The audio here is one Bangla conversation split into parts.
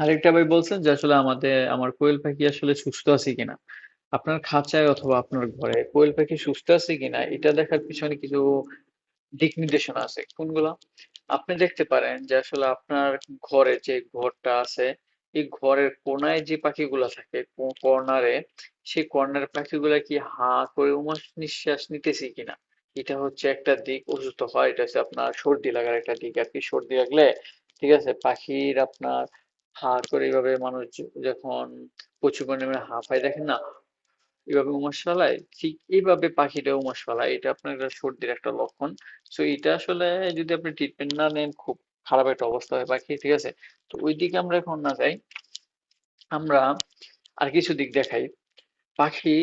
আরেকটা ভাই বলছেন যে আসলে আমার কোয়েল পাখি আসলে সুস্থ আছে কিনা। আপনার খাঁচায় অথবা আপনার ঘরে কোয়েল পাখি সুস্থ আছে কিনা এটা দেখার পিছনে কিছু দিক নির্দেশনা আছে। কোনগুলা? আপনি দেখতে পারেন যে আসলে আপনার ঘরে যে ঘরটা আছে, এই ঘরের কোনায় যে পাখিগুলা থাকে কর্নারে, সেই কর্নার পাখিগুলা কি হা করে নিঃশ্বাস নিতেছে কিনা, এটা হচ্ছে একটা দিক। অসুস্থ হয় এটা হচ্ছে আপনার সর্দি লাগার একটা দিক আর কি। সর্দি লাগলে ঠিক আছে, পাখির আপনার হা করে এইভাবে মানুষ যখন প্রচুর পরিমাণে হাঁফায় দেখেন না, এভাবে উমাস ফেলায়, ঠিক এইভাবে পাখিটা উমাস ফেলায়, এটা আপনার একটা সর্দির একটা লক্ষণ। সো এটা আসলে যদি আপনি ট্রিটমেন্ট না নেন, খুব খারাপ একটা অবস্থা হয় পাখি, ঠিক আছে। তো ওই দিকে আমরা এখন না যাই, আমরা আর কিছু দিক দেখাই। পাখি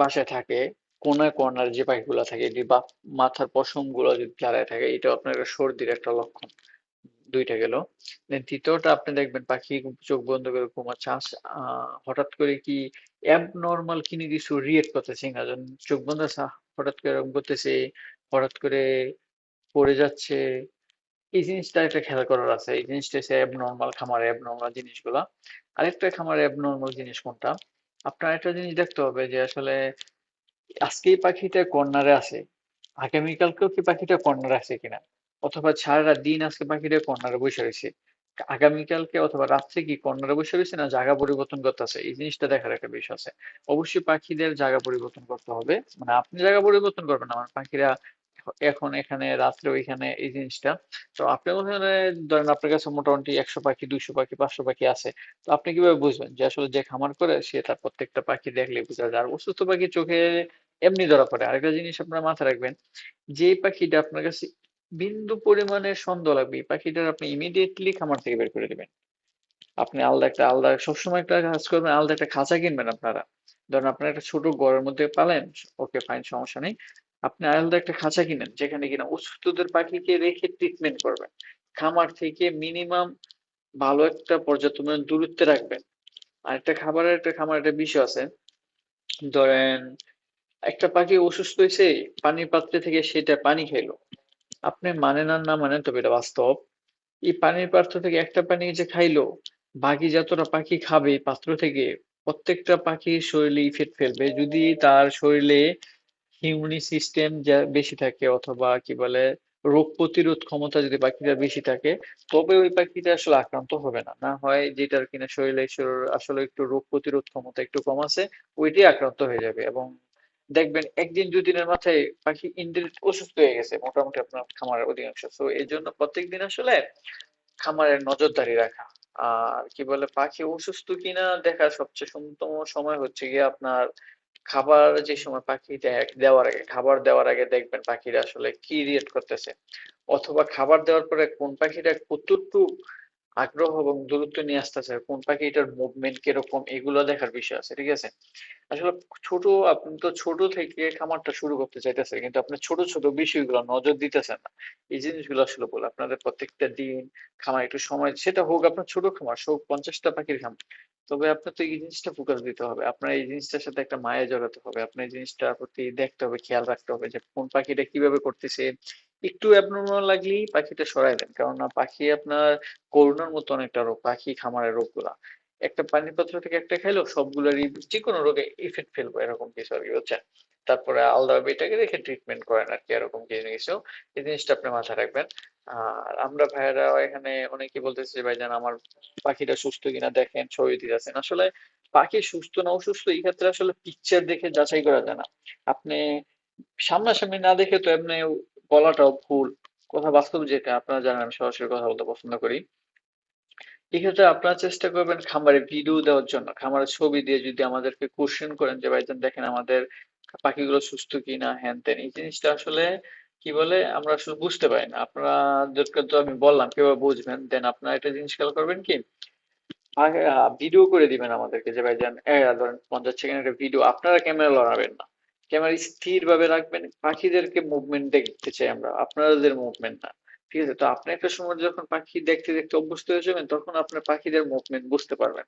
বাসায় থাকে কোনায় কর্নার, যে পাখিগুলো থাকে এটি বা মাথার পশম গুলো যদি ফেলায় থাকে, এটা আপনার একটা সর্দির একটা লক্ষণ। দুইটা গেল। দেন তৃতীয়টা আপনি দেখবেন পাখি চোখ বন্ধ করে ঘুমাচ্ছে, হঠাৎ করে কি অ্যাবনর্মাল কিনে কিছু রিয়েক্ট করতেছে না, যেমন চোখ বন্ধ আছে, হঠাৎ করে এরকম করতেছে, হঠাৎ করে পড়ে যাচ্ছে। এই জিনিসটা একটা খেয়াল করার আছে। এই জিনিসটা হচ্ছে অ্যাবনর্মাল, খামারে অ্যাবনর্মাল জিনিসগুলা। আরেকটা খামারে অ্যাবনর্মাল জিনিস কোনটা, আপনার একটা জিনিস দেখতে হবে যে আসলে আজকে এই পাখিটা কর্নারে আছে, আগামীকালকেও কি পাখিটা কর্নারে আছে কিনা, অথবা সারা দিন আজকে পাখিটা কর্নারে বসে রয়েছে, আগামীকালকে অথবা রাত্রে কি কর্নারে বসে রয়েছে না জায়গা পরিবর্তন করতেছে, এই জিনিসটা দেখার একটা বিষয় আছে। অবশ্যই পাখিদের জায়গা পরিবর্তন করতে হবে, মানে আপনি জায়গা পরিবর্তন করবেন না, আমার পাখিরা এখন এখানে রাত্রে ওইখানে, এই জিনিসটা। তো আপনি ওখানে ধরেন আপনার কাছে মোটামুটি 100 পাখি, 200 পাখি, 500 পাখি আছে, তো আপনি কিভাবে বুঝবেন যে আসলে যে খামার করে সে তার প্রত্যেকটা পাখি দেখলে বোঝা যায়? আর অসুস্থ পাখি চোখে এমনি ধরা পড়ে। আরেকটা জিনিস আপনার মাথায় রাখবেন, যে পাখিটা আপনার কাছে বিন্দু পরিমাণে সন্দেহ লাগবে, এই পাখিটার আপনি ইমিডিয়েটলি খামার থেকে বের করে দিবেন। আপনি আলাদা সবসময় একটা কাজ করবেন, আলাদা একটা খাঁচা কিনবেন আপনারা। ধরেন আপনার একটা ছোট ঘরের মধ্যে পালেন, ওকে ফাইন, সমস্যা নেই। আপনি আলাদা একটা খাঁচা কিনেন, যেখানে কিনা অসুস্থদের পাখিকে রেখে ট্রিটমেন্ট করবেন। খামার থেকে মিনিমাম ভালো একটা পর্যাপ্ত পরিমাণ দূরত্বে রাখবেন। আর একটা খাবারের একটা খামার একটা বিষয় আছে। ধরেন একটা পাখি অসুস্থ হয়েছে, পানির পাত্রে থেকে সেটা পানি খাইলো, আপনি মানেন আর না মানেন, তবে এটা বাস্তব। এই পানির পাত্র থেকে একটা পানি যে খাইলো, বাকি যতটা পাখি খাবে এই পাত্র থেকে, প্রত্যেকটা পাখির শরীরে ইফেক্ট ফেলবে। যদি তার শরীরে ইমিউনি সিস্টেম যা বেশি থাকে, অথবা কি বলে রোগ প্রতিরোধ ক্ষমতা যদি পাখিটার বেশি থাকে, তবে ওই পাখিটা আসলে আক্রান্ত হবে না। না হয় যেটার কিনা শরীরে আসলে একটু রোগ প্রতিরোধ ক্ষমতা একটু কম আছে, ওইটাই আক্রান্ত হয়ে যাবে। এবং দেখবেন একদিন দুদিনের মাথায় পাখি ইনডাইরেক্ট অসুস্থ হয়ে গেছে মোটামুটি আপনার খামারের অধিকাংশ। তো এই জন্য প্রত্যেকদিন আসলে খামারের নজরদারি রাখা, আর কি বলে পাখি অসুস্থ কিনা দেখার সবচেয়ে সুন্দরতম সময় হচ্ছে গিয়ে আপনার খাবার, যে সময় পাখি দেওয়ার আগে, খাবার দেওয়ার আগে দেখবেন পাখিরা আসলে কি রিয়েক্ট করতেছে, অথবা খাবার দেওয়ার পরে কোন পাখিটা কতটুকু আগ্রহ এবং দূরত্ব নিয়ে আসতেছে, কোন পাখিটার মুভমেন্ট কিরকম, এগুলো দেখার বিষয় আছে, ঠিক আছে। আসলে ছোট, আপনি তো ছোট থেকে খামারটা শুরু করতে চাইতেছেন, কিন্তু আপনি ছোট ছোট বিষয়গুলো নজর দিতেছেন না। এই জিনিসগুলো আসলে বলে আপনাদের প্রত্যেকটা দিন খামার একটু সময়, সেটা হোক আপনার ছোট খামার, হোক 50টা পাখির খামার, তবে আপনার তো এই জিনিসটা ফোকাস দিতে হবে, আপনার এই জিনিসটার সাথে একটা মায়া জড়াতে হবে, আপনার এই জিনিসটার প্রতি দেখতে হবে, খেয়াল রাখতে হবে যে কোন পাখিটা কিভাবে করতেছে। একটু অ্যাবনর্মাল লাগলেই পাখিটা সরাই দেন, কেননা পাখি আপনার করোনার মতো অনেকটা রোগ, পাখি খামারের রোগগুলা একটা পানির পাত্র থেকে একটা খাইলো সবগুলোরই যে কোনো রোগে ইফেক্ট ফেলবো, এরকম কিছু আর কি, বুঝছেন। তারপরে আলাদাভাবে এটাকে রেখে ট্রিটমেন্ট করেন আর কি, এরকম কিছু। এই জিনিসটা আপনি মাথায় রাখবেন। আর আমরা ভাইয়েরা এখানে অনেকে বলতেছে যে ভাইজান আমার পাখিটা সুস্থ কিনা দেখেন, ছবি দিতেছেন। আসলে পাখি সুস্থ না অসুস্থ এই ক্ষেত্রে আসলে পিকচার দেখে যাচাই করা যায় না। আপনি সামনাসামনি না দেখে তো এমনি বলাটাও ভুল কথা। বাস্তব যেটা আপনারা জানেন, আমি সরাসরি কথা বলতে পছন্দ করি। এক্ষেত্রে আপনারা চেষ্টা করবেন খামারে ভিডিও দেওয়ার জন্য, খামারের ছবি দিয়ে যদি আমাদেরকে কোশ্চেন করেন যে ভাইজান দেখেন আমাদের পাখিগুলো সুস্থ কিনা, হ্যান ত্যান, এই জিনিসটা আসলে কি বলে আমরা আসলে বুঝতে পারি না। আপনাদেরকে তো আমি বললাম কিভাবে বুঝবেন, দেন আপনারা একটা জিনিস খেয়াল করবেন কি, আগে ভিডিও করে দিবেন আমাদেরকে যে ভাইজান ধরেন 50 সেকেন্ডের একটা ভিডিও, আপনারা ক্যামেরা লড়াবেন না, ক্যামেরা স্থির ভাবে রাখবেন, পাখিদেরকে মুভমেন্ট দেখতে চাই আমরা, আপনাদের মুভমেন্ট না। ঠিক আছে, তো আপনি একটা সময় যখন পাখি দেখতে দেখতে অভ্যস্ত হয়ে যাবেন, তখন আপনার পাখিদের মুভমেন্ট বুঝতে পারবেন।